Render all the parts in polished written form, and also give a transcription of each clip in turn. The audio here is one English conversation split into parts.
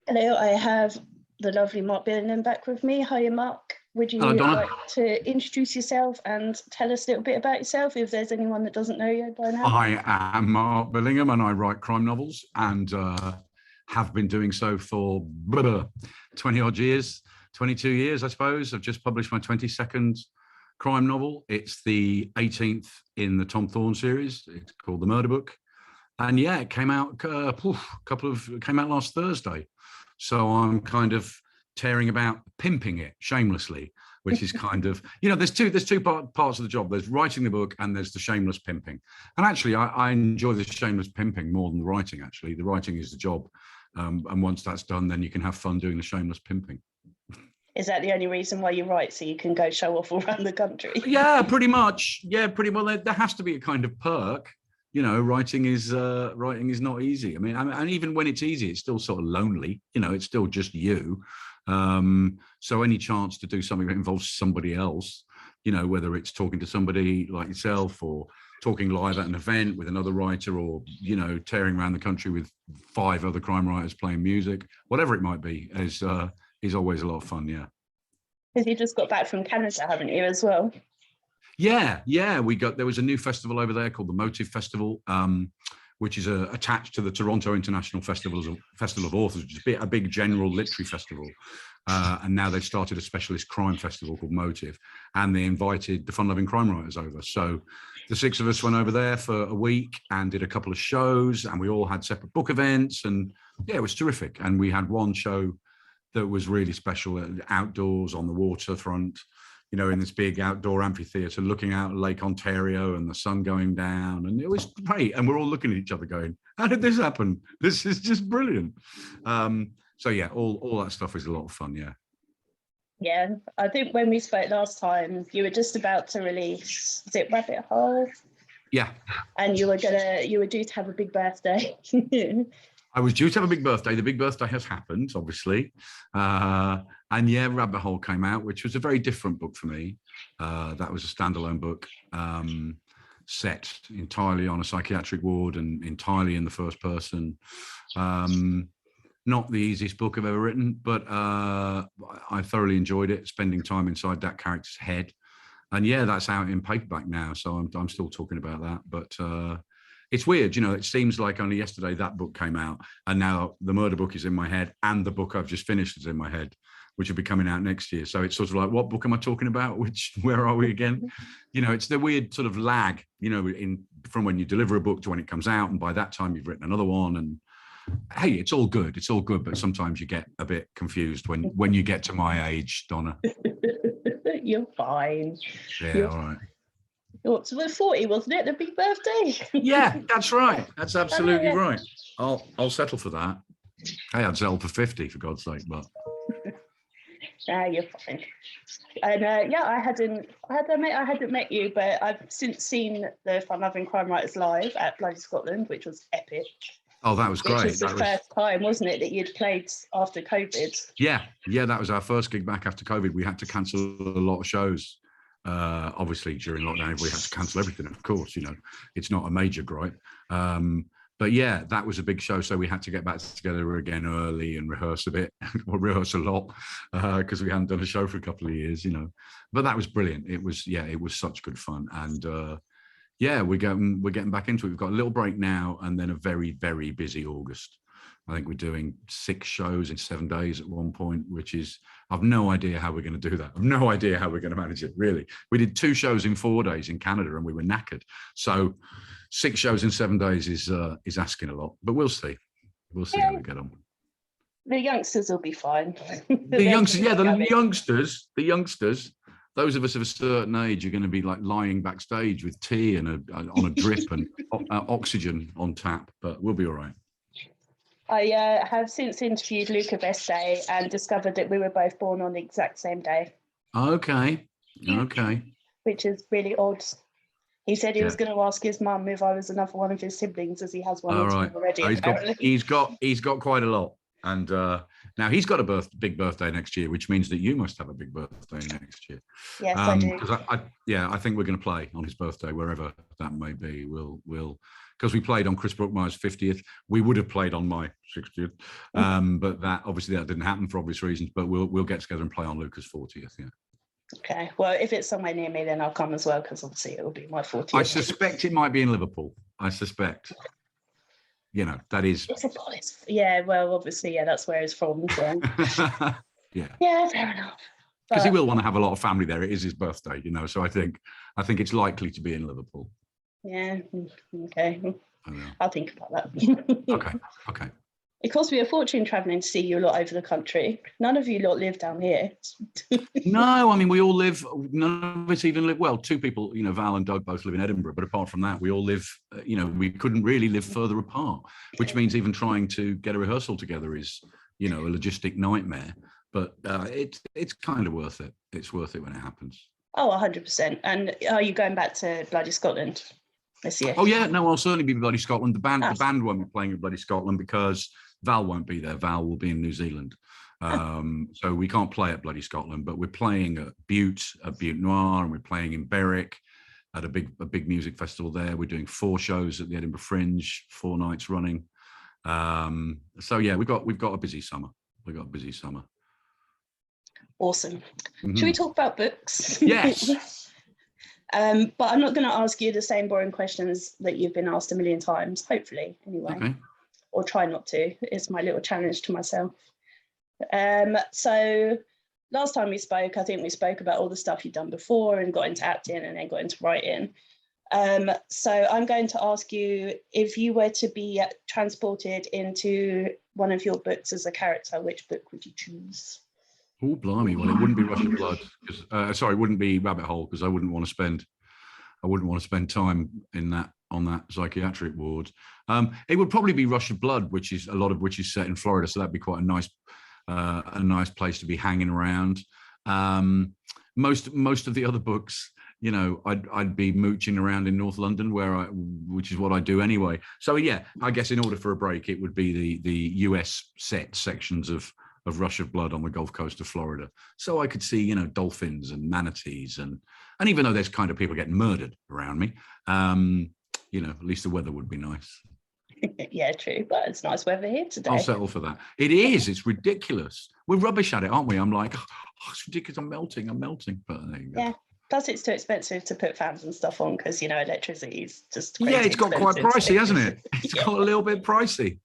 Hello, I have the lovely Mark Billingham back with me. Hiya, Mark. Would you Hello, Donna. like to introduce yourself and tell us a little bit about yourself, if there's anyone that doesn't know you by now? I am Mark Billingham and I write crime novels and have been doing so for 20 odd years, 22 years, I suppose. I've just published my 22nd crime novel. It's the 18th in the Tom Thorne series. It's called The Murder Book. And yeah, it came out came out last Thursday. So I'm kind of tearing about pimping it shamelessly, which is kind of, there's two parts of the job. There's writing the book and there's the shameless pimping. And actually, I enjoy the shameless pimping more than the writing, actually. The writing is the job. And once that's done, then you can have fun doing the shameless pimping. Is that the only reason why you write, so you can go show off all around the country? Yeah, pretty much. Yeah, pretty well. There has to be a kind of perk. Writing is not easy. I mean, and even when it's easy, it's still sort of lonely. It's still just you. So any chance to do something that involves somebody else, whether it's talking to somebody like yourself or talking live at an event with another writer, or tearing around the country with 5 other crime writers playing music, whatever it might be, is always a lot of fun. Yeah. Because you just got back from Canada, haven't you, as well? Yeah. There was a new festival over there called the Motive Festival, which is attached to the Toronto International Festival of Authors, which is a big general literary festival. And now they've started a specialist crime festival called Motive, and they invited the fun-loving crime writers over. So the 6 of us went over there for a week and did a couple of shows, and we all had separate book events, and yeah, it was terrific. And we had one show that was really special, outdoors on the waterfront, in this big outdoor amphitheatre, looking out at Lake Ontario and the sun going down. And it was great. And we're all looking at each other going, how did this happen? This is just brilliant. So yeah, all that stuff is a lot of fun. Yeah. Yeah, I think when we spoke last time, you were just about to release, is it Rabbit Hole? Yeah. And you were due to have a big birthday. I was due to have a big birthday. The big birthday has happened, obviously. And yeah, Rabbit Hole came out, which was a very different book for me. That was a standalone book, set entirely on a psychiatric ward and entirely in the first person. Not the easiest book I've ever written, but I thoroughly enjoyed it, spending time inside that character's head. And yeah, that's out in paperback now, so I'm still talking about that. But it's weird, it seems like only yesterday that book came out, and now the Murder Book is in my head, and the book I've just finished is in my head, which will be coming out next year. So it's sort of like, what book am I talking about? Where are we again? It's the weird sort of lag, from when you deliver a book to when it comes out, and by that time you've written another one. And hey, it's all good, but sometimes you get a bit confused when you get to my age, Donna. You're fine. Yeah, all right. It was 40, wasn't it? The big birthday? Yeah, that's right. That's absolutely right. I'll settle for that. Hey, I'd settle for 50, for God's sake, but. You're fine. And yeah, I hadn't met you, but I've since seen the Fun Loving Crime Writers live at Bloody Scotland, which was epic. Oh, that was great. Which was the first time, wasn't it, that you'd played after COVID? Yeah, that was our first gig back after COVID. We had to cancel a lot of shows. Obviously, during lockdown, we had to cancel everything, of course. It's not a major gripe. But yeah, that was a big show. So we had to get back together again early and rehearse a bit, or rehearse a lot, because we hadn't done a show for a couple of years, But that was brilliant. It was such good fun. And yeah, we're getting back into it. We've got a little break now, and then a very, very busy August. I think we're doing 6 shows in 7 days at one point, which is, I've no idea how we're going to do that. I've no idea how we're going to manage it, really. We did 2 shows in 4 days in Canada, and we were knackered. So 6 shows in 7 days is asking a lot, but we'll see. We'll see how we get on. The youngsters will be fine. The youngsters. Those of us of a certain age are going to be like lying backstage with tea and on a drip and oxygen on tap, but we'll be all right. I have since interviewed Luca Beste and discovered that we were both born on the exact same day. Okay. Which is really odd. He said he was going to ask his mum if I was another one of his siblings, as he has one or two already. He's got quite a lot. And now he's got a big birthday next year, which means that you must have a big birthday next year. Yes, I do. Because I think we're going to play on his birthday, wherever that may be. We'll because we played on Chris Brookmeyer's 50th. We would have played on my 60th, but that didn't happen for obvious reasons. But we'll get together and play on Luca's 40th. Yeah. Okay. Well, if it's somewhere near me, then I'll come as well, because obviously it will be my 40th. I suspect it might be in Liverpool. I suspect. That is. Yeah. Well, obviously, yeah, that's where it's from. So. Yeah. Yeah, fair enough. Because he will want to have a lot of family there. It is his birthday, So I think it's likely to be in Liverpool. Yeah. Okay. I'll think about that. Okay. It costs me a fortune travelling to see you a lot over the country. None of you lot live down here. No, I mean, we all live, none of us even live, well, two people, Val and Doug both live in Edinburgh, but apart from that, we all live, we couldn't really live further apart, which means even trying to get a rehearsal together is, a logistic nightmare, but it's kind of worth it. It's worth it when it happens. Oh, 100%. And are you going back to Bloody Scotland this year? Oh, yeah, no, I'll certainly be Bloody Scotland. The band won't be playing at Bloody Scotland because Val won't be there. Val will be in New Zealand. So we can't play at Bloody Scotland, but we're playing at Butte Noir, and we're playing in Berwick at a big music festival there. We're doing 4 shows at the Edinburgh Fringe, 4 nights running. So yeah, we've got a busy summer. Awesome. Should we talk about books? Yes. But I'm not going to ask you the same boring questions that you've been asked a million times, hopefully, anyway. Okay. Or try not to. It's my little challenge to myself. So last time we spoke, I think we spoke about all the stuff you'd done before and got into acting and then got into writing. So I'm going to ask you, if you were to be transported into one of your books as a character, which book would you choose? Oh, blimey. Well, it wouldn't be Rush of Blood. It wouldn't be Rabbit Hole, because I wouldn't want to spend time on that psychiatric ward. It would probably be Rush of Blood, a lot of which is set in Florida, so that'd be quite a nice place to be hanging around. Most of the other books, I'd be mooching around in North London, which is what I do anyway. So yeah, I guess in order for a break, it would be the US set sections of Rush of Blood on the Gulf Coast of Florida. So I could see, dolphins and manatees, and even though there's kind of people getting murdered around me, at least the weather would be nice. Yeah, true. But it's nice weather here today. I'll settle for that. It is. It's ridiculous. We're rubbish at it, aren't we? I'm like, it's ridiculous. I'm melting. But there you go. Yeah. Plus, it's too expensive to put fans and stuff on because, electricity is just crazy. Yeah, it's got quite pricey, hasn't it? It's got a little bit pricey.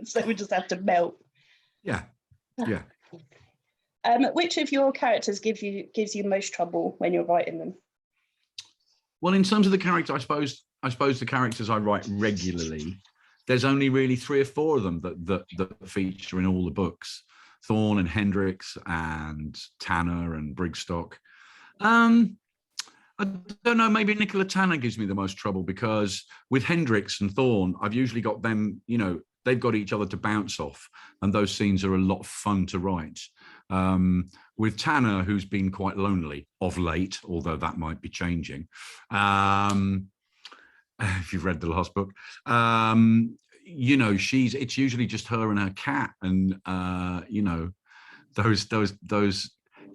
So we just have to melt. Yeah. Yeah. Which of your characters gives you most trouble when you're writing them? Well, in terms of the character, I suppose the characters I write regularly, there's only really 3 or 4 of them that feature in all the books: Thorne and Hendrix and Tanner and Brigstock. I don't know, maybe Nicola Tanner gives me the most trouble, because with Hendrix and Thorne, I've usually got them, they've got each other to bounce off, and those scenes are a lot of fun to write. With Tanner, who's been quite lonely of late, although that might be changing, if you've read the last book, it's usually just her and her cat, and those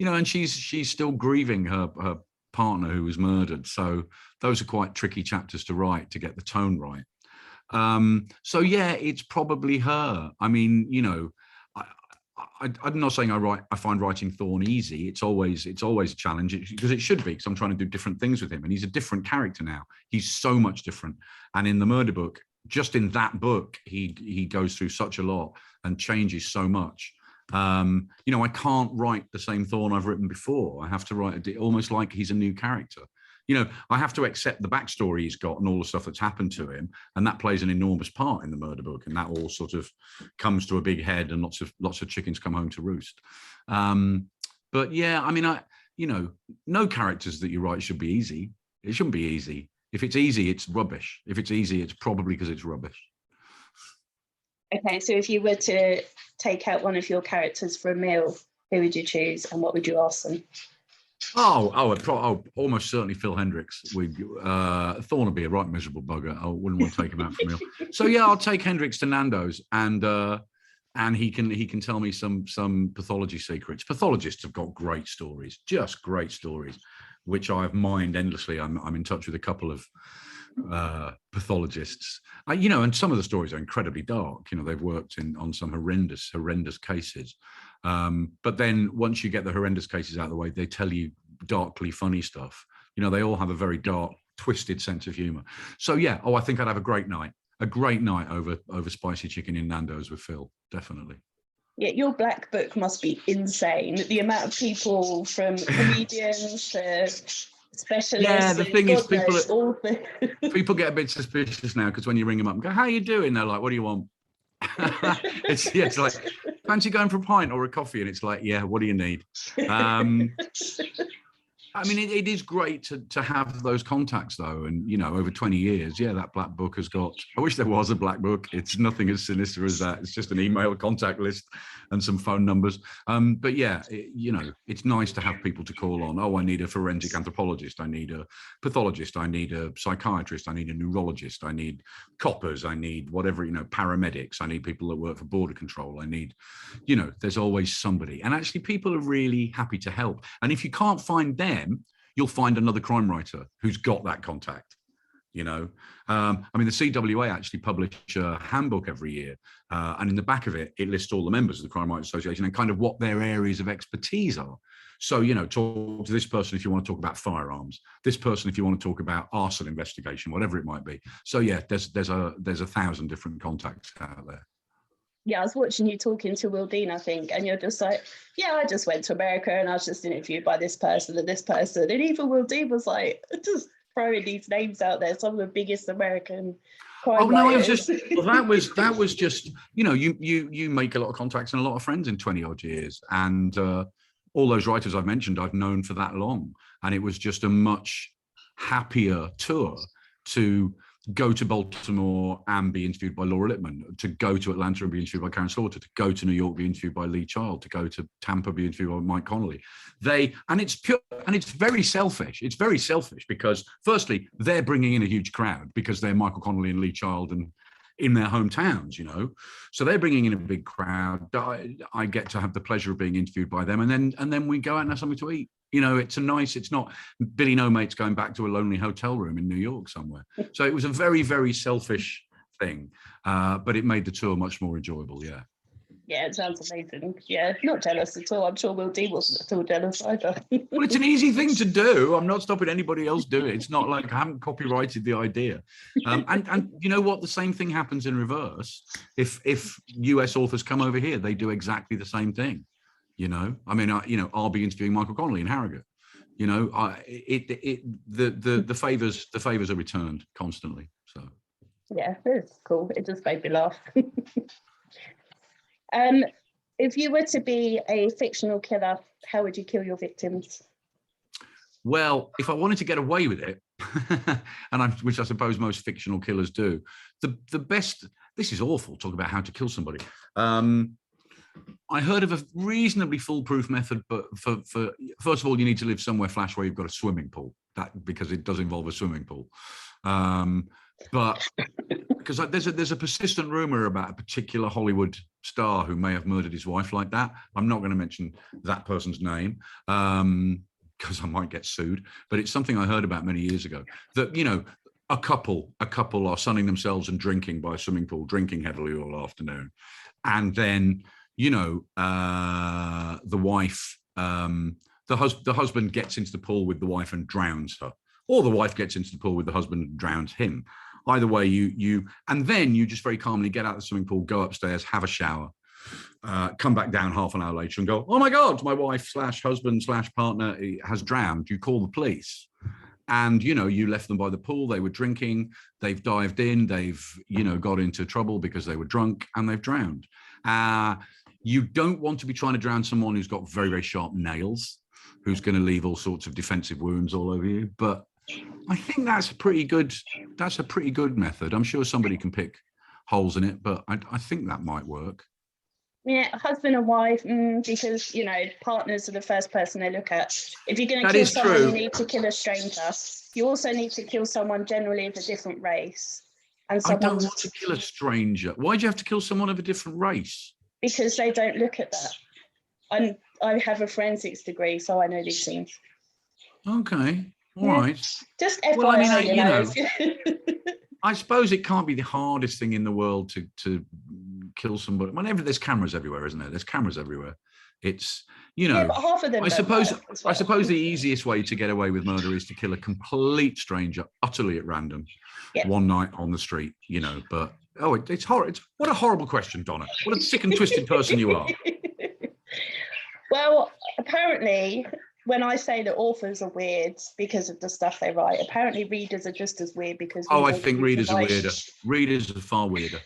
and she's still grieving her partner who was murdered. So those are quite tricky chapters to write, to get the tone right. So yeah, it's probably her. I mean, I'm not saying I find writing Thorne easy. It's always a challenge, because it should be, because I'm trying to do different things with him, and he's a different character now. He's so much different. And in the murder book, just in that book, he goes through such a lot and changes so much. I can't write the same Thorne I've written before. I have to write it almost like he's a new character. I have to accept the backstory he's got and all the stuff that's happened to him, and that plays an enormous part in the murder book, and that all sort of comes to a big head, and lots of chickens come home to roost. But yeah, I mean, no characters that you write should be easy. It shouldn't be easy. If it's easy, it's rubbish. If it's easy, it's probably because it's rubbish. Okay, so if you were to take out one of your characters for a meal, who would you choose, and what would you ask them? Almost certainly Phil Hendrix. Thorne would be a right miserable bugger. I wouldn't want to take him out for a meal. So yeah, I'll take Hendrix to Nando's, and and he can tell me some pathology secrets. Pathologists have got great stories, just great stories, which I have mined endlessly. I'm in touch with a couple of pathologists, and some of the stories are incredibly dark. They've worked on some horrendous cases, but then once you get the horrendous cases out of the way, they tell you darkly funny stuff. They all have a very dark, twisted sense of humor. So yeah, I think I'd have a great night over spicy chicken in Nando's with Phil. Definitely. Yeah, your black book must be insane. The amount of people, from comedians to specialists. Yeah, the thing is, people get a bit suspicious now, because when you ring them up and go, "How you doing?" They're like, "What do you want?" it's like, fancy going for a pint or a coffee, and it's like, yeah, what do you need? I mean, it is great to have those contacts, though. And, over 20 years, yeah, that black book has got, I wish there was a black book. It's nothing as sinister as that. It's just an email contact list and some phone numbers. But yeah, it's nice to have people to call on. Oh, I need a forensic anthropologist. I need a pathologist. I need a psychiatrist. I need a neurologist. I need coppers. I need whatever, paramedics. I need people that work for border control. I need, there's always somebody. And actually, people are really happy to help. And if you can't find them, you'll find another crime writer who's got that contact. I mean, the CWA actually publish a handbook every year, and in the back of it lists all the members of the Crime Writers Association and kind of what their areas of expertise are. So, talk to this person if you want to talk about firearms, this person if you want to talk about arson investigation, whatever it might be. So yeah, there's 1,000 different contacts out there. Yeah, I was watching you talking to Will Dean, I think, and you're just like, yeah, I just went to America and I was just interviewed by this person and this person. And even Will Dean was like, just throwing these names out there, some of the biggest American crime writers. That was just, you make a lot of contacts and a lot of friends in 20 odd years. And all those writers I've mentioned, I've known for that long. And it was just a much happier tour to go to Baltimore and be interviewed by Laura Lippman, to go to Atlanta and be interviewed by Karen Slaughter, to go to New York, be interviewed by Lee Child, to go to Tampa, be interviewed by Mike Connolly. And it's pure, and it's very selfish. It's very selfish because, firstly, they're bringing in a huge crowd because they're Michael Connolly and Lee Child and in their hometowns, so they're bringing in a big crowd. I get to have the pleasure of being interviewed by them, and then we go out and have something to eat. It's not Billy No Mates going back to a lonely hotel room in New York somewhere. So it was a very, very selfish thing, but it made the tour much more enjoyable. Yeah. Yeah, it sounds amazing. Yeah, not jealous at all. I'm sure Will D wasn't at all jealous either. Well, it's an easy thing to do. I'm not stopping anybody else doing it. It's not like I haven't copyrighted the idea. And you know what? The same thing happens in reverse. If US authors come over here, they do exactly the same thing. I mean, I'll be interviewing Michael Connolly in Harrogate. The favors are returned constantly. So yeah, it's cool. It just made me laugh. If you were to be a fictional killer, how would you kill your victims? Well, if I wanted to get away with it, which I suppose most fictional killers do, the best. This is awful. Talk about how to kill somebody. I heard of a reasonably foolproof method, but for first of all, you need to live somewhere flash where you've got a swimming pool. Because it does involve a swimming pool. But because there's a persistent rumor about a particular Hollywood star who may have murdered his wife like that. I'm not going to mention that person's name because I might get sued. But it's something I heard about many years ago. That a couple are sunning themselves and drinking by a swimming pool, drinking heavily all afternoon, and then the wife, the husband gets into the pool with the wife and drowns her, or the wife gets into the pool with the husband and drowns him. Either way, and then you just very calmly get out of the swimming pool, go upstairs, have a shower, come back down half an hour later and go, oh my God, my wife / husband / partner has drowned. You call the police. And, you left them by the pool, they were drinking, they've dived in, they've, got into trouble because they were drunk and they've drowned. You don't want to be trying to drown someone who's got very, very sharp nails, who's going to leave all sorts of defensive wounds all over you. But I think that's a pretty good method. I'm sure somebody can pick holes in it, but I think that might work. Yeah, husband and wife, because, partners are the first person they look at. If you're going to kill someone, you need to kill a stranger. You also need to kill someone generally of a different race. And I don't want to kill a stranger. Why do you have to kill someone of a different race? because they don't look at that. I have a forensics degree, so I know these things. Okay, all right. Just FYI, well, I mean, I suppose it can't be the hardest thing in the world to kill somebody. Whenever there's cameras everywhere, isn't there? There's cameras everywhere. It's, but half of them. I suppose the easiest way to get away with murder is to kill a complete stranger, utterly at random, one night on the street. But it's horrible. What a horrible question, Donna. What a sick and twisted person you are. Well, apparently, when I say that authors are weird because of the stuff they write, apparently readers are just as weird because. I think readers are weirder. Readers are far weirder.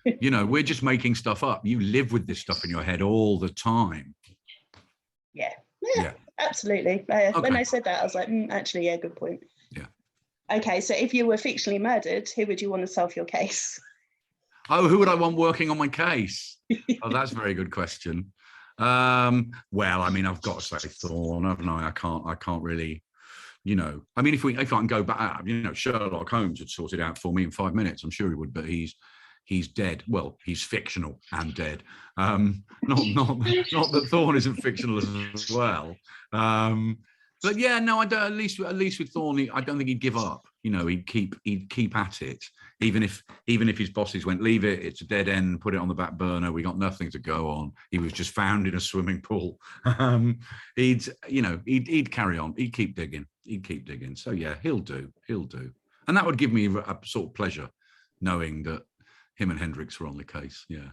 We're just making stuff up. You live with this stuff in your head all the time. Yeah, absolutely. Okay. When I said that, I was like, actually, yeah, good point. Yeah. Okay, so if you were fictionally murdered, who would you want to solve your case? Oh, who would I want working on my case? Oh, that's a very good question. Well, I mean, I've got to say Thorne, haven't I? I can't really, I mean, if I can go back, Sherlock Holmes would sort it out for me in 5 minutes. I'm sure he would, but he's dead. Well, he's fictional and dead. Not that Thorne isn't fictional as well. But yeah, no, I don't. At least with Thorne, I don't think he'd give up. He'd keep at it, even if his bosses went, leave it, it's a dead end, put it on the back burner. We got nothing to go on. He was just found in a swimming pool. He'd carry on. He'd keep digging. So yeah, he'll do, and that would give me a sort of pleasure knowing that him and Hendricks were on the case. Yeah,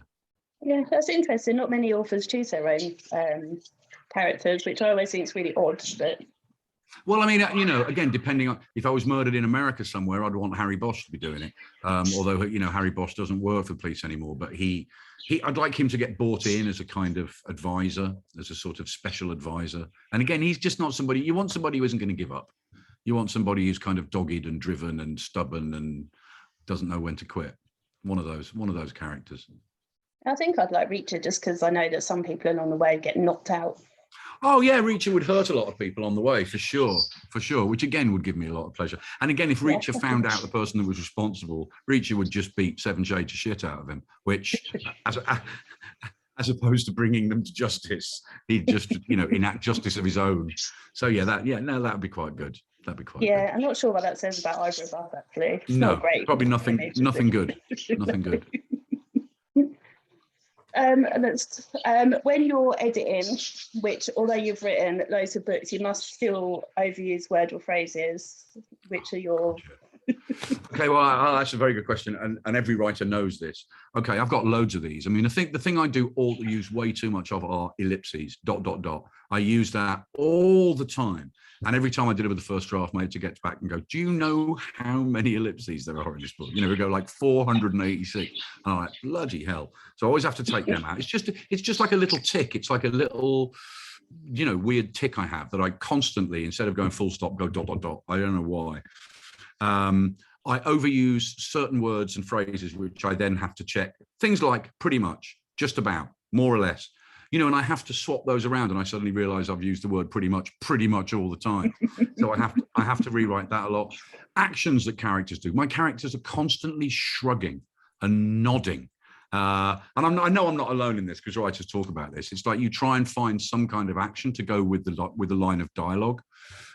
that's interesting. Not many authors choose their own characters, which I always think is really odd. But well, I mean, again, depending on if I was murdered in America somewhere, I'd want Harry Bosch to be doing it. Although Harry Bosch doesn't work for the police anymore, but I'd like him to get brought in as a kind of advisor, as a sort of special advisor. And again, he's just not somebody you want. Somebody who isn't going to give up. You want somebody who's kind of dogged and driven and stubborn and doesn't know when to quit. One of those characters. I think I'd like Reacher just because I know that some people along the way get knocked out. Oh yeah, Reacher would hurt a lot of people on the way for sure, which again would give me a lot of pleasure. And again, if Reacher found out the person that was responsible, Reacher would just beat 7 shades of shit out of him, which as opposed to bringing them to justice, he'd just enact justice of his own. So that would be quite good. That'd be quite good. I'm not sure what that says about either of us actually. It's not great. Probably nothing good. Nothing good. When you're editing, which although you've written loads of books, you must still overuse word or phrases. Which are your Okay, well, that's a very good question, and every writer knows this. Okay, I've got loads of these. I mean, I think the thing I do use way too much of are ellipses, ... I use that all the time, and every time I deliver the first draft, my editor gets back and go, "Do you know how many ellipses there are in this book?" We go like 486, and I'm like, bloody hell! So I always have to take them out. It's just like a little tick. It's like a little weird tick I have that I constantly, instead of going full stop, go ... I don't know why. I overuse certain words and phrases, which I then have to check. Things like pretty much, just about, more or less, and I have to swap those around. And I suddenly realize I've used the word pretty much all the time. So I have to rewrite that a lot. Actions that characters do. My characters are constantly shrugging and nodding. And I know I'm not alone in this because writers talk about this. It's like you try and find some kind of action to go with the line of dialogue.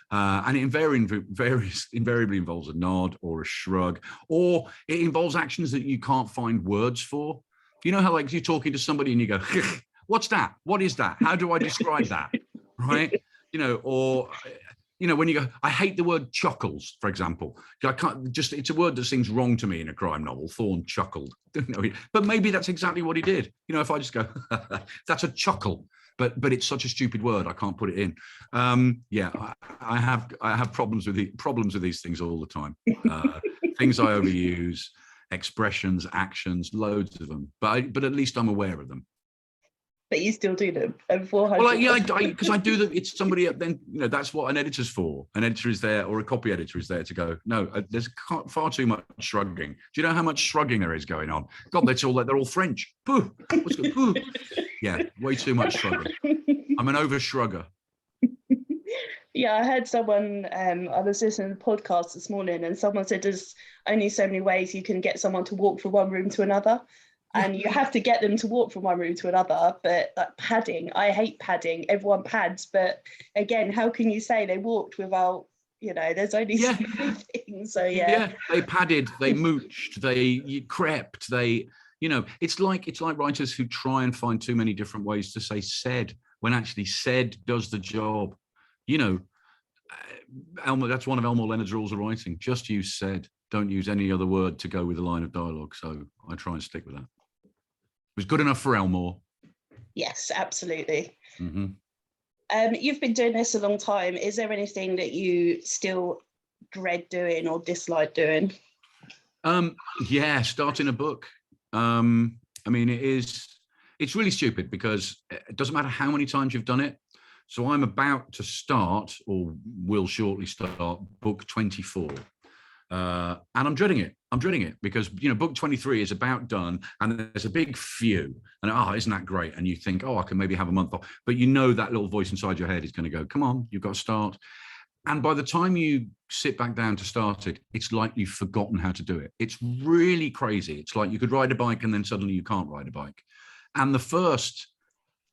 And it invariably involves a nod or a shrug, or it involves actions that you can't find words for. You know how like you're talking to somebody and you go, "What's that? What is that? How do I describe that?" Right? Or when you go, "I hate the word chuckles," for example. I can't it's a word that seems wrong to me in a crime novel. Thorne chuckled, but maybe that's exactly what he did. If I just go, "That's a chuckle." But it's such a stupid word, I can't put it in. I have problems with these things all the time. Things I overuse, expressions, actions, loads of them. But at least I'm aware of them. But you still do them. 400. Well, because I do that. It's somebody. Then that's what an editor's for. An editor is there, or a copy editor is there to go. No, there's far too much shrugging. Do you know how much shrugging there is going on? God, they're all French. Pooh. What's good? Pooh. Yeah, way too much shrugging. I'm an over shrugger. Yeah, I heard someone. I was listening to a podcast this morning, and someone said there's only so many ways you can get someone to walk from one room to another. and you have to get them to walk from one room to another. But padding, I hate padding. Everyone pads, but again, how can you say they walked without, there's only so many things. So yeah, they padded, they mooched, they crept, it's like writers who try and find too many different ways to say said, when actually said does the job. That's one of Elmore Leonard's rules of writing. Just use said. Don't use any other word to go with a line of dialogue. So I try and stick with that. It was good enough for Elmore. Yes, absolutely. Mm-hmm. You've been doing this a long time. Is there anything that you still dread doing or dislike doing? Yeah, starting a book. It's really stupid because it doesn't matter how many times you've done it. So I'm about to start, or will shortly start, book 24. And I'm dreading it because, book 23 is about done, and there's a big few, and isn't that great? And you think, I can maybe have a month off, but that little voice inside your head is going to go, come on, you've got to start. And by the time you sit back down to start it, it's like you've forgotten how to do it. It's really crazy. It's like you could ride a bike and then suddenly you can't ride a bike. And the first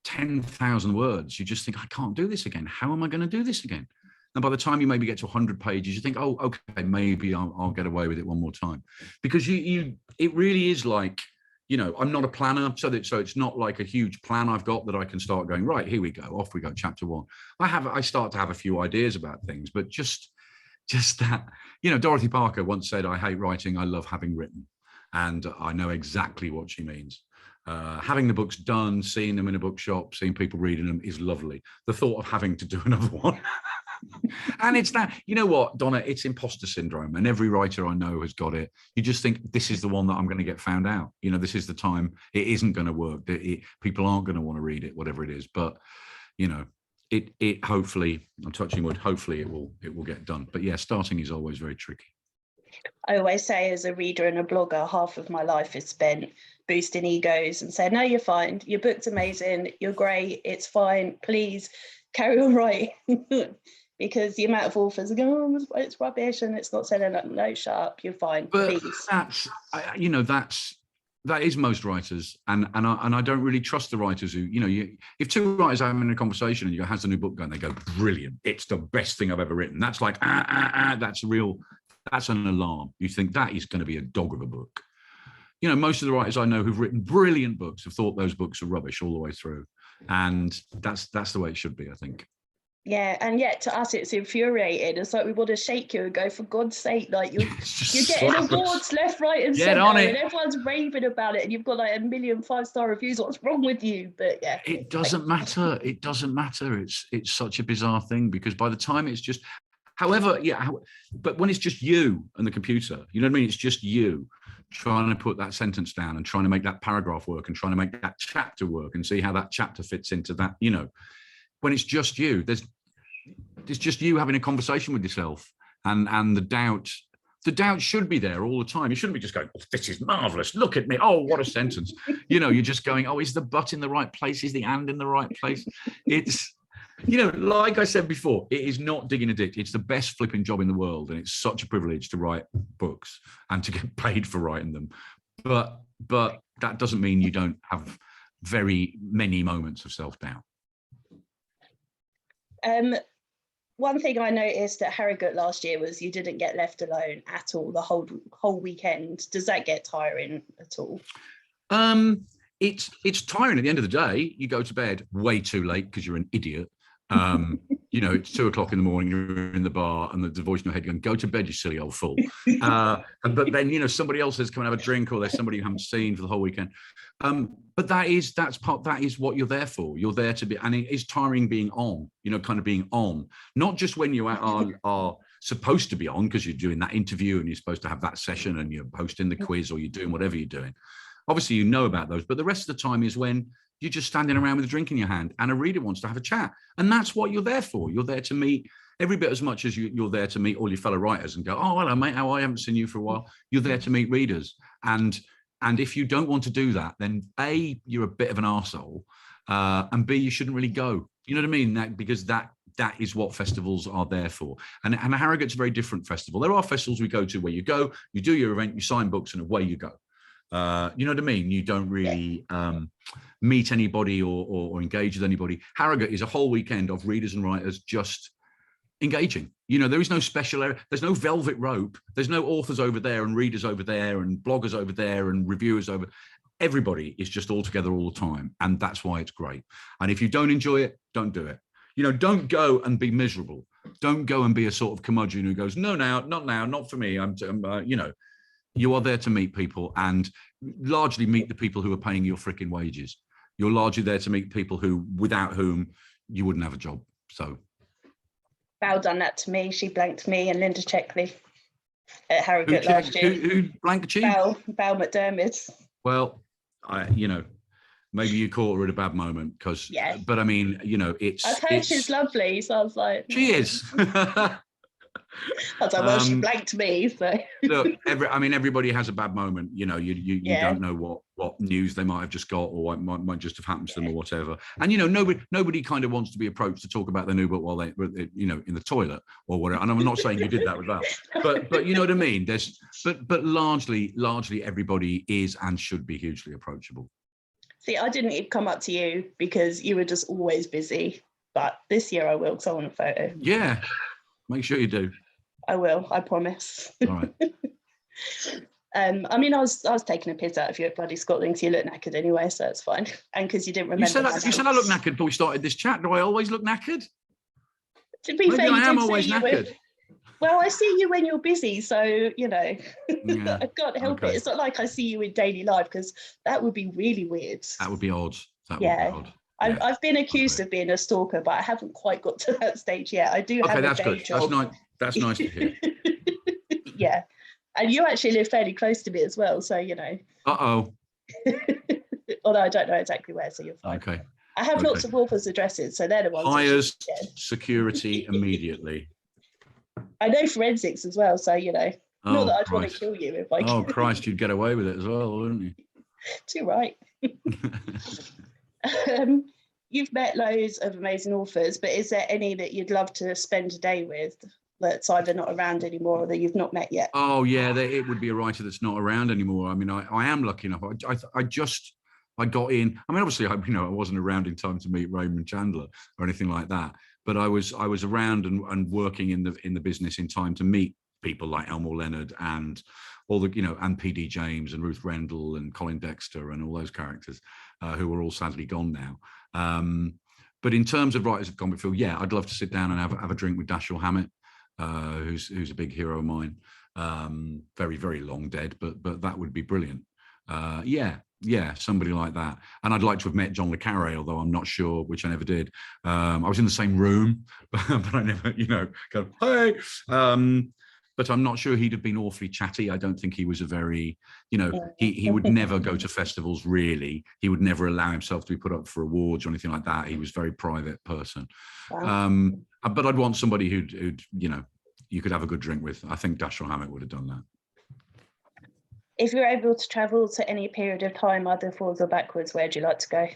10,000 words, you just think, I can't do this again. How am I going to do this again? And by the time you maybe get to 100 pages, you think, okay, maybe I'll get away with it one more time. Because it really is like, I'm not a planner, so it's not like a huge plan I've got that I can start going, right, here we go, off we go, chapter 1. I start to have a few ideas about things, but just that, Dorothy Parker once said, I hate writing, I love having written. And I know exactly what she means. Having the books done, seeing them in a bookshop, seeing people reading them is lovely. The thought of having to do another one. And it's that, what, Donna, it's imposter syndrome. And every writer I know has got it. You just think, this is the one that I'm going to get found out. This is the time it isn't going to work. People aren't going to want to read it, whatever it is. But, it hopefully, I'm touching wood, hopefully it will get done. But yeah, starting is always very tricky. I always say, as a reader and a blogger, half of my life is spent boosting egos and saying, no, you're fine. Your book's amazing. You're great. It's fine. Please carry on writing. Because the amount of authors are going, it's rubbish and it's not selling. No, shut up. You're fine. But please. That is most writers, and I don't really trust the writers who, if two writers are having a conversation and you go, how's the new book going? They go, brilliant. It's the best thing I've ever written. That's like, that's an alarm. You think that is going to be a dog of a book. Most of the writers I know who've written brilliant books have thought those books are rubbish all the way through. And that's the way it should be, I think. Yeah, and yet to us it's infuriating. It's like we want to shake you and go, for God's sake, like you're getting awards left, right, and centre, and everyone's raving about it, and you've got like 1 million 5-star reviews. What's wrong with you? But yeah, it doesn't matter. It doesn't matter. It's such a bizarre thing because by the time it's just, but when it's just you and the computer, you know what I mean? It's just you trying to put that sentence down and trying to make that paragraph work and trying to make that chapter work and see how that chapter fits into that. When it's just you, it's just you having a conversation with yourself, and the doubt should be there all the time. You shouldn't be just going, oh, this is marvelous, look at me, oh, what a sentence. You're just going, oh, is the but in the right place, is the and in the right place? It's, like I said before, it is not digging a ditch. It's the best flipping job in the world, and it's such a privilege to write books and to get paid for writing them. But that doesn't mean you don't have very many moments of self-doubt. One thing I noticed at Harrogate last year was you didn't get left alone at all the whole weekend. Does that get tiring at all? It's tiring at the end of the day. You go to bed way too late because you're an idiot. It's 2:00 in the morning, you're in the bar, and the voice in your head going, go to bed, you silly old fool. But then, somebody else has come and have a drink, or there's somebody you haven't seen for the whole weekend. But that is what you're there for. You're there to be, and it is tiring being on, kind of being on, not just when you are supposed to be on, because you're doing that interview and you're supposed to have that session and you're posting the quiz or you're doing whatever you're doing. Obviously, about those, but the rest of the time is when you're just standing around with a drink in your hand and a reader wants to have a chat. And that's what you're there for. You're there to meet every bit as much as you're there to meet all your fellow writers and go, oh, hello, mate, how are you? I haven't seen you for a while. You're there to meet readers. And if you don't want to do that, then A, you're a bit of an arsehole, and B, you shouldn't really go. You know what I mean? Because that is what festivals are there for. And Harrogate's a very different festival. There are festivals we go to where you go, you do your event, you sign books, and away you go. You know what I mean? You don't really meet anybody or engage with anybody. Harrogate is a whole weekend of readers and writers just engaging. You know, there is no special area. There's no velvet rope. There's no authors over there and readers over there and bloggers over there and reviewers over. Everybody is just all together all the time. And that's why it's great. And if you don't enjoy it, don't do it. You know, don't go and be miserable. Don't go and be a sort of curmudgeon who goes, no, now, not for me. You know, you are there to meet people and largely meet the people who are paying your freaking wages. You're largely there to meet people who, without whom you wouldn't have a job. So. Val done that to me. She blanked me and Linda Checkley at Harrogate last year. Who blanked you? Val McDermott. Well, you know, maybe you caught her at a bad moment because, but I mean, you know, I've heard she's lovely, so I was like, she is. I was like, well, she blanked me. So look, everybody has a bad moment. You know, you don't know what news they might have just got or what might just have happened to them or whatever. And you know, nobody kind of wants to be approached to talk about the new book while they, you know, in the toilet or whatever. And I'm not saying you did that with that, but you know what I mean. But largely everybody is and should be hugely approachable. See, I didn't come up to you because you were just always busy. But this year I will, because I want a photo. Yeah, make sure you do. I will, I promise. All right. I mean, I was taking a piss out of you at bloody Scotland because you look knackered anyway, so it's fine. And because you didn't remember. You said I look knackered before we started this chat. Do I always look knackered? To be fair, I am always knackered. Well, I see you when you're busy, so you know, Yeah. I can't help it. It's not like I see you in daily life because that would be really weird. That would be odd. That would be odd. I've been accused of being a stalker, but I haven't quite got to that stage yet. I do have a day job. That's nice to hear. Yeah. And you actually live fairly close to me as well, so you know. Uh-oh. Although I don't know exactly where, so you're fine. Okay. I have lots of authors' addresses, so they're the ones. Hires security immediately. I know forensics as well, so you know. Not that I'd want to kill you if I could. Oh Christ, you'd get away with it as well, wouldn't you? Too right. You've met loads of amazing authors, but is there any that you'd love to spend a day with that's either not around anymore or that you've not met yet? Oh yeah, it would be a writer that's not around anymore. I mean, I am lucky enough. I got in. I mean, obviously, I wasn't around in time to meet Raymond Chandler or anything like that. But I was around and working in the business in time to meet people like Elmore Leonard and all the, you know, and P.D. James and Ruth Rendell and Colin Dexter and all those characters who are all sadly gone now. But in terms of writers who've gone before, yeah, I'd love to sit down and have a drink with Dashiell Hammett, who's a big hero of mine. Very, very long dead, but that would be brilliant. Yeah, somebody like that. And I'd like to have met John le Carré, although I'm not sure, which I never did. I was in the same room, but I never, you know, go, hey. But I'm not sure he'd have been awfully chatty. I don't think he was a very, you know, he would never go to festivals, really. He would never allow himself to be put up for awards or anything like that. He was a very private person. Wow. But I'd want somebody who'd, you know, you could have a good drink with. I think Dashiell Hammett would have done that. If you're able to travel to any period of time, either forwards or backwards, where'd you like to go?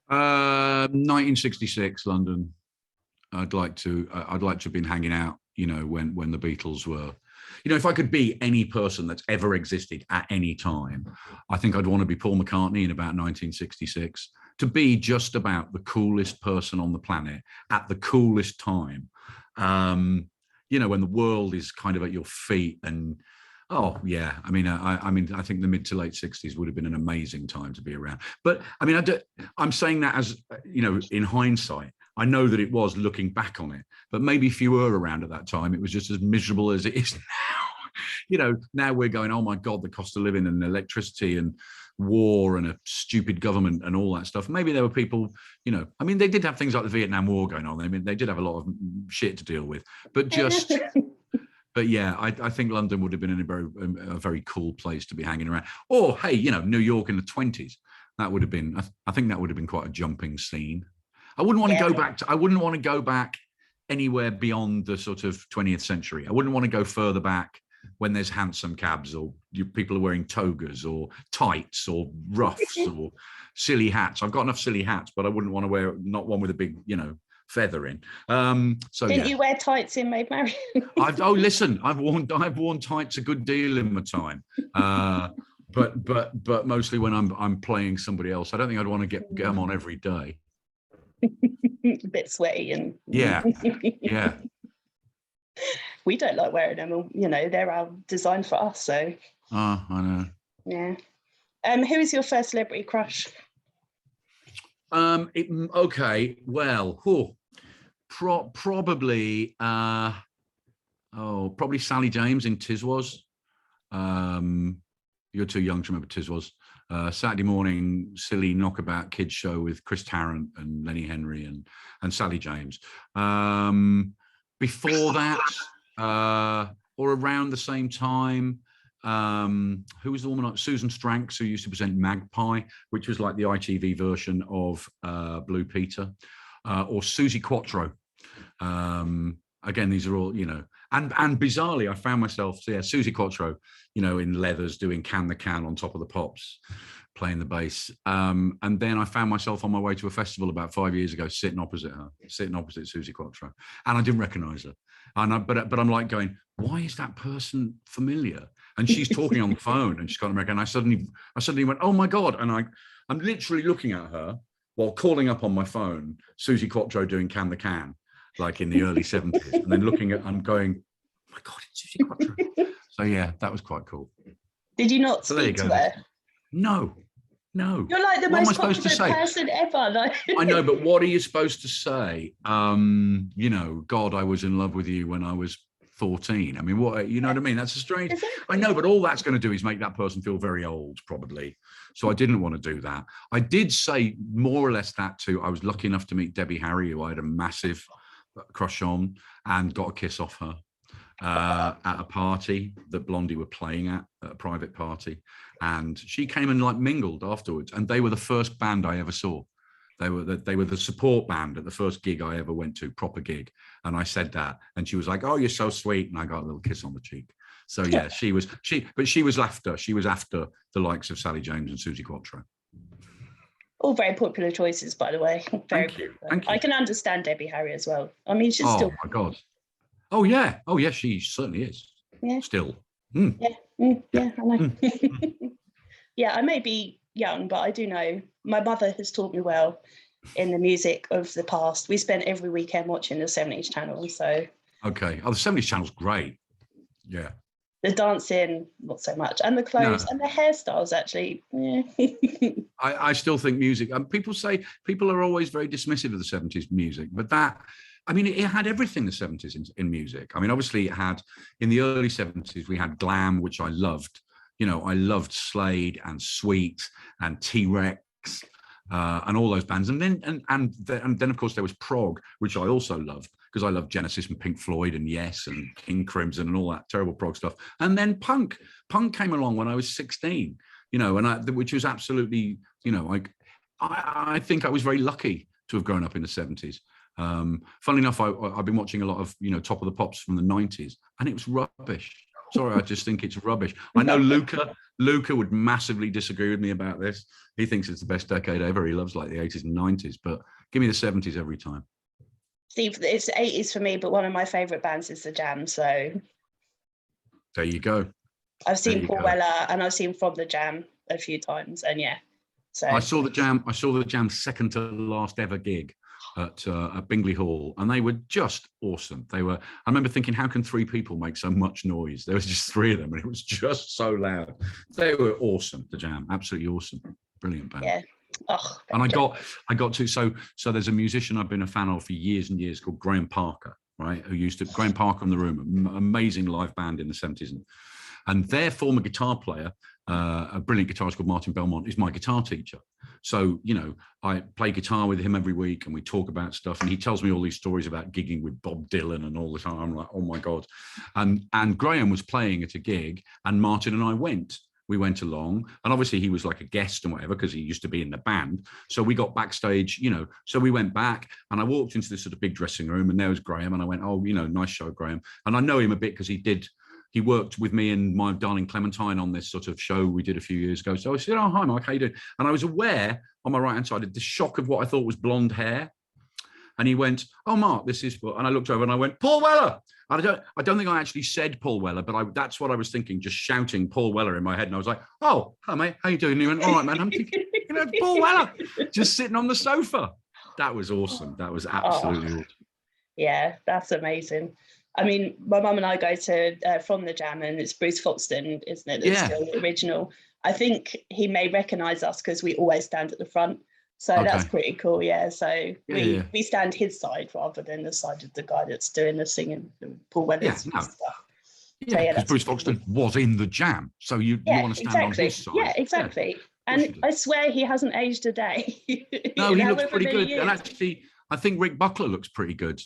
1966, London. I'd like to have been hanging out, you know, when the Beatles were, you know, if I could be any person that's ever existed at any time, I think I'd want to be Paul McCartney in about 1966, to be just about the coolest person on the planet at the coolest time. You know, when the world is kind of at your feet and, oh yeah, I mean, I think the mid to late 60s would have been an amazing time to be around. But I mean, I'm saying that as, you know, in hindsight. I know that it was looking back on it, but maybe if you were around at that time, it was just as miserable as it is now. You know, now we're going, oh my God, the cost of living and electricity and war and a stupid government and all that stuff. Maybe there were people, you know, I mean, they did have things like the Vietnam War going on. I mean, they did have a lot of shit to deal with, but just, but yeah, I think London would have been in a very cool place to be hanging around. Or, hey, you know, New York in the 20s. That would have been, I think that would have been quite a jumping scene. I wouldn't want to go back I wouldn't want to go back anywhere beyond the sort of 20th century. I wouldn't want to go further back when there's hansom cabs or people are wearing togas or tights or ruffs or silly hats. I've got enough silly hats, but I wouldn't want to wear not one with a big, you know, feather in. So didn't you wear tights in Maid Marian? Listen, I've worn tights a good deal in my time. but mostly when I'm playing somebody else. I don't think I'd want to get them on every day. A bit sweaty and Yeah. We don't like wearing them. You know, they're designed for us. So. I know. Yeah. Who is your first celebrity crush? Okay. Well, probably. Probably Sally James in Tiswas. You're too young to remember Tiswas. Saturday morning, silly knockabout kids show with Chris Tarrant and Lenny Henry and Sally James. Before that, or around the same time, who was the woman like Susan Stranks, who used to present Magpie, which was like the ITV version of Blue Peter, or Susie Quattro. Again, these are all, you know, and bizarrely, I found myself, Susie Quattro, you know, in leathers doing Can the Can on Top of the Pops, playing the bass. And then I found myself on my way to a festival about 5 years ago, sitting opposite Susie Quattro, and I didn't recognise her. But I'm like going, why is that person familiar? And she's talking on the phone, and she's got American. And I suddenly went, oh my god! And I'm literally looking at her while calling up on my phone Susie Quattro doing Can the Can, like in the early 70s, and then looking at, I'm going, oh my god, it's Susie Quattro. So yeah, that was quite cool. Did you not speak to her? No. You're like the most confident person ever. Like. I know, but what are you supposed to say? You know, God, I was in love with you when I was 14. I mean, what, you know what I mean? That's a strange. Exactly. I know, but all that's going to do is make that person feel very old, probably. So I didn't want to do that. I did say more or less that too. I was lucky enough to meet Debbie Harry, who I had a massive crush on, and got a kiss off her at a party that Blondie were playing at a private party, and she came and like mingled afterwards, and they were the first band I ever saw. They were the support band at the first gig I ever went to, proper gig. And I said that, and she was like, "Oh, you're so sweet," and I got a little kiss on the cheek. So yeah, she was after the likes of Sally James and Susie Quattro. All very popular choices, by the way. Thank you. I can understand Debbie Harry as well. I mean, she's still. Oh my god. Oh yeah, she certainly is. Yeah. Still. Mm. Yeah, I know. Yeah, I may be young, but I do know my mother has taught me well in the music of the past. We spent every weekend watching the 70s channel. So. Okay. Oh, the 70s channel's great. Yeah. The dancing, not so much, and the clothes and the hairstyles, actually. Yeah. I still think music. People are always very dismissive of the 70s music, but that. I mean, it had everything, the 70s in music. I mean, obviously, it had, in the early 70s, we had glam, which I loved. You know, I loved Slade and Sweet and T-Rex and all those bands. And then, of course, there was prog, which I also loved, because I loved Genesis and Pink Floyd and Yes and King Crimson and all that terrible prog stuff. And then punk. Punk came along when I was 16, you know, which was absolutely, you know, I think I was very lucky to have grown up in the 70s. Funnily enough, I've been watching a lot of, you know, Top of the Pops from the 90s, and it was rubbish. Sorry, I just think it's rubbish. I know Luca would massively disagree with me about this. He thinks it's the best decade ever. He loves like the 80s and 90s, but give me the 70s every time. Steve, it's the 80s for me, but one of my favourite bands is The Jam. So there you go. I've seen Paul Weller and I've seen From The Jam a few times, and yeah. So I saw the Jam's second to last ever gig at Bingley Hall, and they were just awesome. I remember thinking, how can three people make so much noise? There was just three of them, and it was just so loud. They were awesome, the Jam, absolutely awesome, brilliant band. Yeah. Oh, and I got to so there's a musician I've been a fan of for years and years called Graham Parker, right? Graham Parker in the Room, amazing live band in the 70s, and their former guitar player, a brilliant guitarist called Martin Belmont, is my guitar teacher. So, you know, I play guitar with him every week and we talk about stuff, and he tells me all these stories about gigging with Bob Dylan and all the time. I'm like, oh my God. And Graham was playing at a gig, and Martin and I we went along, and obviously he was like a guest and whatever, because he used to be in the band. So we got backstage, you know, so we went back, and I walked into this sort of big dressing room, and there was Graham, and I went, oh, you know, nice show, Graham. And I know him a bit because he worked with me and My Darling Clementine on this sort of show we did a few years ago. So I said, oh, hi, Mike, how you doing? And I was aware on my right-hand side of the shock of what I thought was blonde hair. And he went, "Oh, Mark, this is," and I looked over and I went, "Paul Weller." And I don't think I actually said Paul Weller, but that's what I was thinking, just shouting Paul Weller in my head. And I was like, "Oh, hello, mate. How you doing?" And he went, "All right, man." I'm thinking, Paul Weller, just sitting on the sofa. That was awesome. That was absolutely awesome. Yeah, that's amazing. I mean, my mum and I go to From the Jam, and it's Bruce Foxton, isn't it? That's still the original. I think he may recognise us because we always stand at the front. So that's pretty cool, yeah. So we stand his side rather than the side of the guy that's doing the singing, Paul Weller's stuff. Yeah, because Bruce Foxton was in the Jam, so you want to stand on his side. Yeah, exactly. And I swear he hasn't aged a day. No, he looks pretty good. And actually, I think Rick Buckler looks pretty good.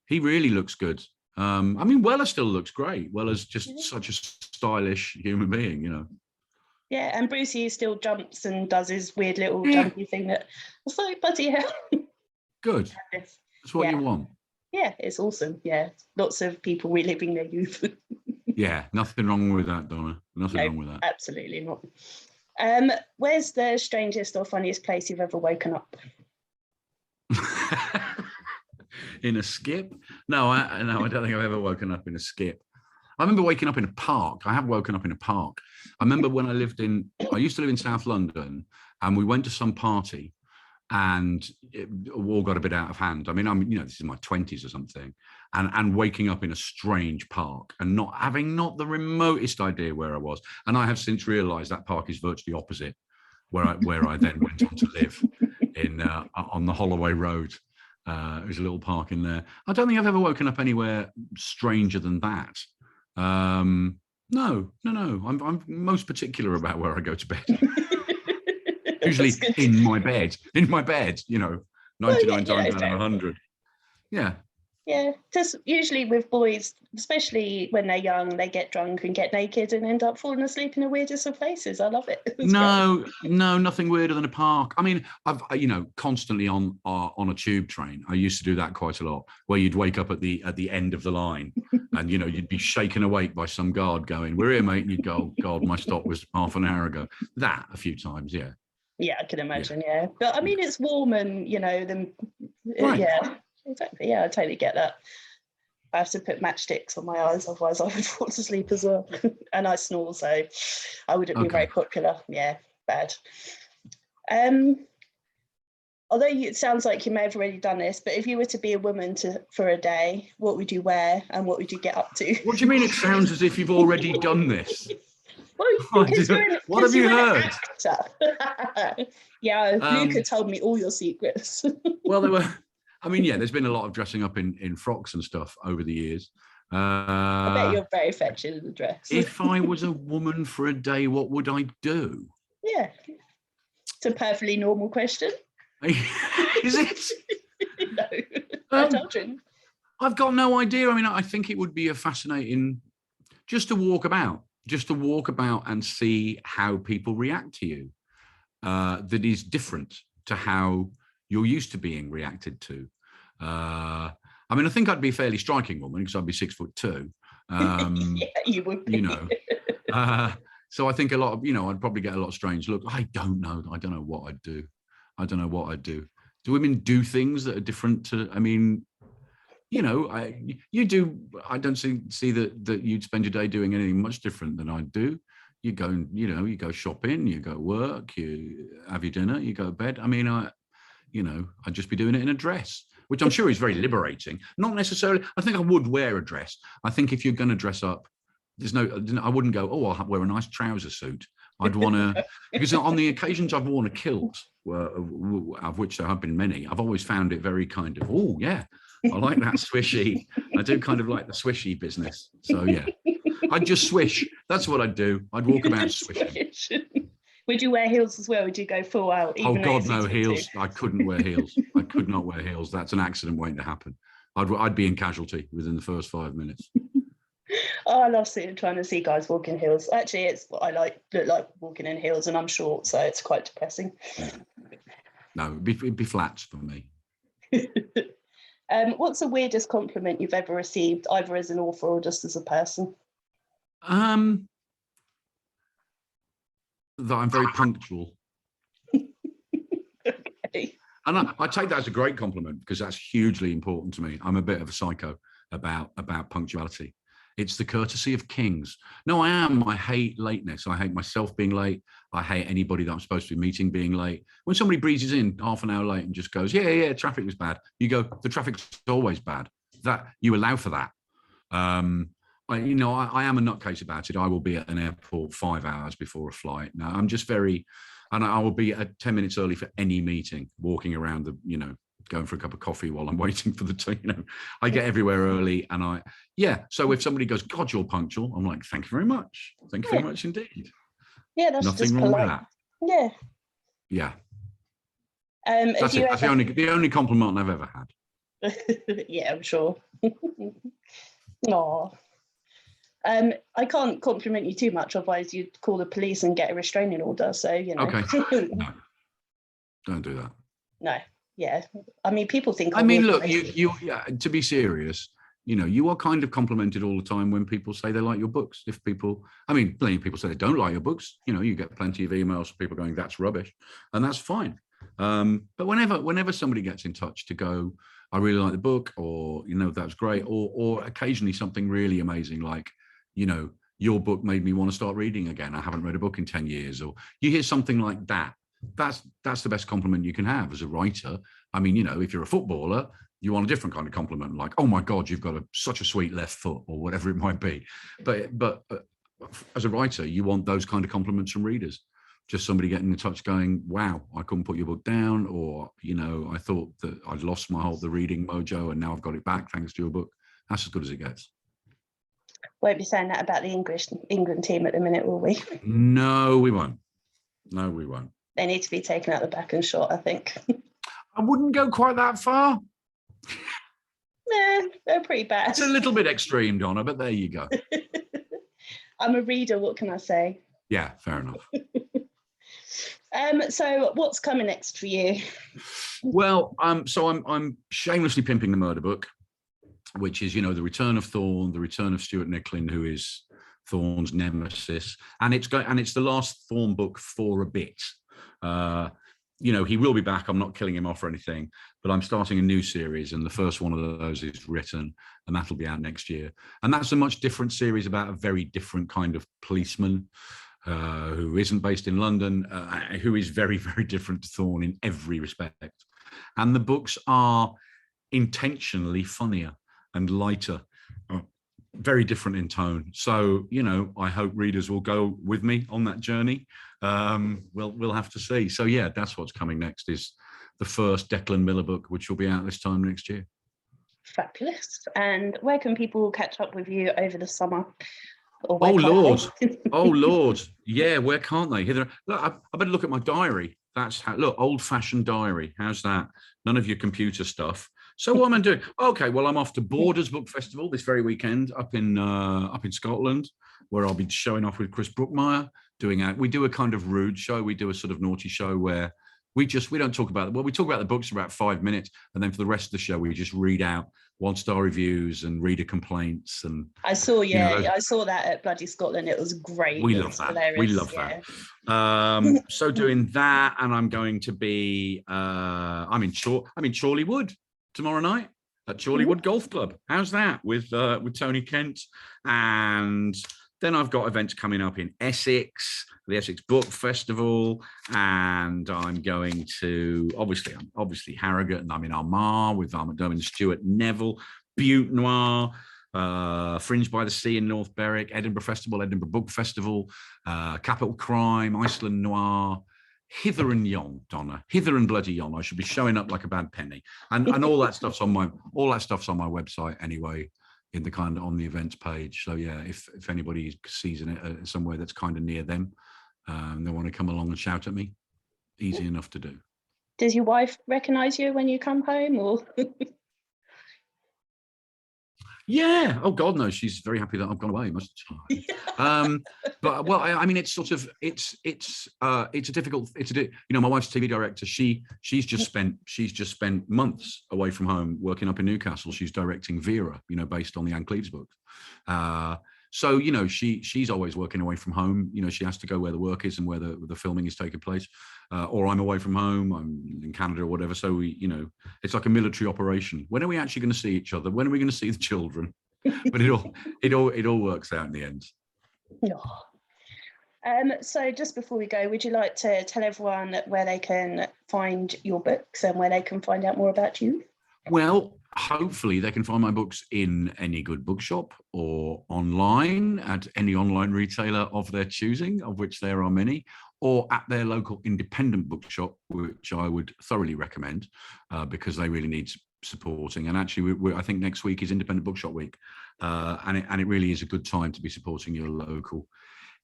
He really looks good. I mean, Weller still looks great. Weller's just such a stylish human being, you know. Yeah, and Brucey still jumps and does his weird little jumpy thing that was like, bloody hell. Good. That's what you want. Yeah, it's awesome. Yeah, lots of people reliving their youth. Yeah, nothing wrong with that, Donna. Nothing wrong with that. Absolutely not. Where's the strangest or funniest place you've ever woken up? In a skip? No, I don't think I've ever woken up in a skip. I remember waking up in a park. I have woken up in a park. I remember when I used to live in South London, and we went to some party, and it all got a bit out of hand. I mean, this is my 20s or something, and waking up in a strange park and not having the remotest idea where I was. And I have since realised that park is virtually opposite where I then went on to live on the Holloway Road. There's a little park in there. I don't think I've ever woken up anywhere stranger than that. No. I'm most particular about where I go to bed. Usually in my bed, 99 times out of 100. Yeah. Yeah, just usually with boys, especially when they're young, they get drunk and get naked and end up falling asleep in the weirdest of places. I love it. No, nothing weirder than a park. I mean, I've constantly on a tube train. I used to do that quite a lot, where you'd wake up at the end of the line, and you'd be shaken awake by some guard going, "We're here, mate," and you'd go, "Oh, God, my stop was half an hour ago." That a few times, yeah. Yeah, I can imagine. Yeah, but I mean, it's warm, and right. Yeah. Exactly. Yeah, I totally get that. I have to put matchsticks on my eyes, otherwise I would fall asleep as well. And I snore, so I wouldn't be very popular. Yeah, bad. Although it sounds like you may have already done this, but if you were to be a woman for a day, what would you wear and what would you get up to? What do you mean? It sounds as if you've already done this. Well, what have you heard? Yeah, Luca told me all your secrets. Well, there were. I mean, yeah, there's been a lot of dressing up in frocks and stuff over the years. I bet you're very fetching in the dress. If I was a woman for a day, what would I do? Yeah, it's a perfectly normal question. Is it? No, I told you. I've got no idea. I mean, I think it would be a fascinating just to walk about and see how people react to you. That is different to how you're used to being reacted to. I mean, I think I'd be a fairly striking woman because I'd be 6'2". Yeah, you would be. So I think a lot of, I'd probably get a lot of strange look. I don't know what I'd do. Do women do things that are different to, I mean, you do, I don't see that you'd spend your day doing anything much different than I do. You go and, you go shopping, you go work, you have your dinner, you go to bed. I mean, I'd just be doing it in a dress, which I'm sure is very liberating. Not necessarily, I think I would wear a dress. I think if you're going to dress up, I wouldn't go, "Oh, I'll wear a nice trouser suit." I'd want to, because on the occasions I've worn a kilt, of which there have been many, I've always found it very kind of, "Oh, yeah, I like that swishy." I do kind of like the swishy business. So, yeah, I'd just swish. That's what I'd do. I'd walk about swishing. Would you wear heels as well? Would you go full out? Oh, God, no, heels. I couldn't wear heels. I could not wear heels. That's an accident waiting to happen. I'd be in casualty within the first 5 minutes. Oh, I love trying to see guys walk in heels. Actually, it's what I look like walking in heels, and I'm short, so it's quite depressing. No, it'd be flats for me. What's the weirdest compliment you've ever received, either as an author or just as a person? That I'm very punctual. Okay. And I take that as a great compliment because that's hugely important to me. I'm a bit of a psycho about punctuality. It's the courtesy of kings. No, I am. I hate lateness. I hate myself being late. I hate anybody that I'm supposed to be meeting being late. When somebody breezes in half an hour late and just goes, yeah, traffic was bad. You go, the traffic's always bad. That you allow for that. I am a nutcase about it. I will be at an airport 5 hours before a flight. Now, I'm just and I will be at 10 minutes early for any meeting, walking around going for a cup of coffee while I'm waiting for the team. I get everywhere early and so if somebody goes, God, you're punctual, I'm like, thank you very much. Thank you very much indeed. Yeah, that's nothing just wrong polite. with that. Yeah. Yeah. That's it. That's the only compliment I've ever had. Yeah, I'm sure. Aw. I can't compliment you too much, otherwise you'd call the police and get a restraining order. So, Okay. No, don't do that. No. Yeah. I mean, people think. Look, to be serious, you are kind of complimented all the time when people say they like your books. Plenty of people say they don't like your books. You get plenty of emails from people going, that's rubbish, and that's fine. But whenever somebody gets in touch to go, I really like the book, or that's great, or occasionally something really amazing like, your book made me want to start reading again. I haven't read a book in 10 years, or you hear something like that. That's the best compliment you can have as a writer. If you're a footballer, you want a different kind of compliment, like, oh my God, you've got such a sweet left foot, or whatever it might be. But as a writer, you want those kind of compliments from readers. Just somebody getting in touch going, wow, I couldn't put your book down, or, I thought that I'd lost the reading mojo and now I've got it back thanks to your book. That's as good as it gets. Won't be saying that about the England team at the minute, will we? No, we won't. They need to be taken out the back and shot, I think. I wouldn't go quite that far. Nah, they're pretty bad. It's a little bit extreme, Donna, but there you go. I'm a reader, what can I say? Yeah, fair enough. So what's coming next for you? Well, so I'm shamelessly pimping the murder book, which is, the return of Thorne, the return of Stuart Nicklin, who is Thorne's nemesis, and it's the last Thorne book for a bit. He will be back. I'm not killing him off or anything, but I'm starting a new series, and the first one of those is written, and that'll be out next year. And that's a much different series about a very different kind of policeman who isn't based in London, who is very, very different to Thorne in every respect. And the books are intentionally funnier and lighter, very different in tone. So, I hope readers will go with me on that journey. We'll have to see. So yeah, that's what's coming next, is the first Declan Miller book, which will be out this time next year. Fabulous. And where can people catch up with you over the summer? Oh Lord. Yeah, where can't they? Look, I better look at my diary. That's how, look, old-fashioned diary. How's that? None of your computer stuff. So what am I doing? Okay, well, I'm off to Borders Book Festival this very weekend up in Scotland, where I'll be showing off with Chris Brookmeyer. We do a kind of rude show. We do a sort of naughty show where we don't talk about we talk about the books for about 5 minutes, and then for the rest of the show we just read out 1-star reviews and reader complaints. And I saw I saw that at Bloody Scotland. It was great. We love that. Hilarious. We love that. So doing that, and I'm going to be I'm in Chorley Wood tomorrow night at Chorley Wood Golf Club. How's that with Tony Kent? And then I've got events coming up in Essex, the Essex Book Festival, and I'm going to obviously Harrogate, and I'm in Armagh with Armagh Stuart Neville, Butte Noir, Fringe by the Sea in North Berwick, Edinburgh Festival, Edinburgh Book Festival, Capital Crime, Iceland Noir, hither and yon, Donna, hither and bloody yon. I should be showing up like a bad penny, and all that stuff's on my website anyway, in the kind of on the events page. So yeah, if anybody sees it somewhere that's kind of near them, they want to come along and shout at me, easy enough to do. Does your wife recognize you when you come home, or? Yeah. Oh God, no. She's very happy that I've gone away most of the time. But well, I mean, it's sort of it's a difficult. My wife's TV director. She's just spent months away from home working up in Newcastle. She's directing Vera, based on the Ann Cleeves book. So, you know, she's always working away from home. You know, she has to go where the work is and where the filming is taking place. Or I'm away from home, I'm in Canada or whatever. So we, you know, it's like a military operation. When are we actually going to see each other? When are we going to see the children? But it all works out in the end. Oh. So just before we go, would you like to tell everyone where they can find your books and where they can find out more about you? Well, hopefully they can find my books in any good bookshop or online at any online retailer of their choosing, of which there are many, or at their local independent bookshop, which I would thoroughly recommend because they really need supporting. And actually, I think next week is Independent Bookshop Week, and it really is a good time to be supporting your local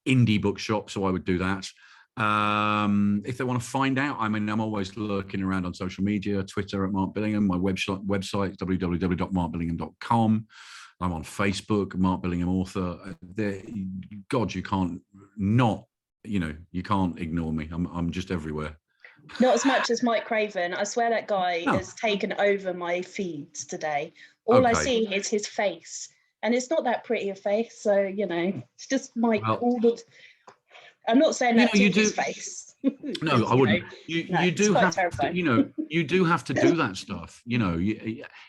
indie bookshop. So I would do that. If they want to find out, I mean, I'm always lurking around on social media, Twitter at Mark Billingham, my website www.markbillingham.com. I'm on Facebook, Mark Billingham author. God, you can't you can't ignore me. I'm just everywhere. Not as much as Mike Craven. I swear that guy has taken over my feeds today. All I see is his face, and it's not that pretty a face. So, you know, it's just Mike. I'm not saying that to his face. No, I wouldn't. You do have terrifying. to, you do have to do that stuff. You know,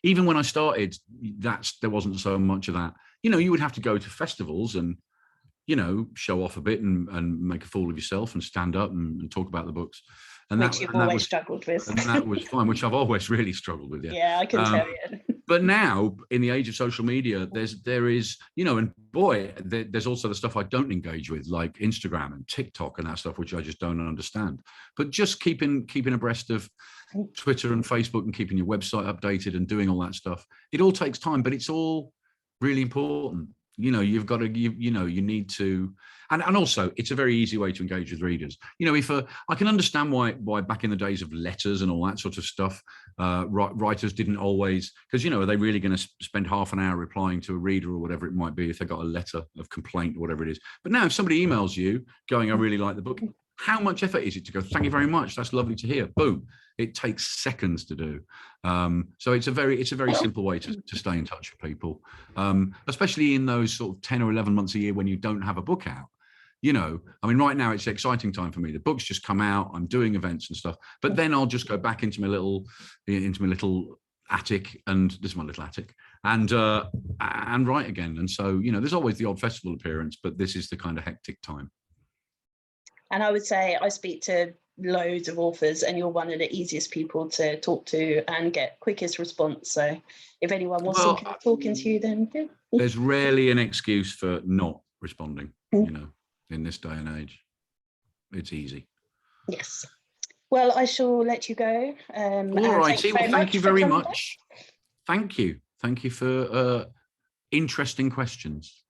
even when I started, there wasn't so much of that. You know, you would have to go to festivals and, you know, show off a bit and make a fool of yourself and stand up and talk about the books. And which you've always struggled with. And that was fine, which I've always really struggled with. Yeah, I can tell you. But now, in the age of social media, there is, you know, and boy, there's also the stuff I don't engage with, like Instagram and TikTok and that stuff, which I just don't understand. But just keeping abreast of Twitter and Facebook and keeping your website updated and doing all that stuff, it all takes time, but it's all really important. You know, you've got to, you need to, and also it's a very easy way to engage with readers. You know, if I can understand why back in the days of letters and all that sort of stuff, writers didn't always, because, you know, are they really going to spend half an hour replying to a reader or whatever it might be if they got a letter of complaint or whatever it is. But now if somebody emails you going, I really like the book, how much effort is it to go, thank you very much, that's lovely to hear, boom. It takes seconds to do. So it's a very simple way to stay in touch with people, especially in those sort of 10 or 11 months a year when you don't have a book out. You know, I mean, right now it's an exciting time for me. The books just come out, I'm doing events and stuff, but then I'll just go back into my little attic, and this is my little attic, and write again. And so, you know, there's always the odd festival appearance, but this is the kind of hectic time. And I would say I speak to loads of authors, and you're one of the easiest people to talk to and get quickest response. So if anyone wants to keep talking to you, then yeah. There's rarely an excuse for not responding, you know, in this day and age. It's easy. Yes. Well, I shall let you go. All righty. Well, thank you very much. Thank you. Thank you for interesting questions.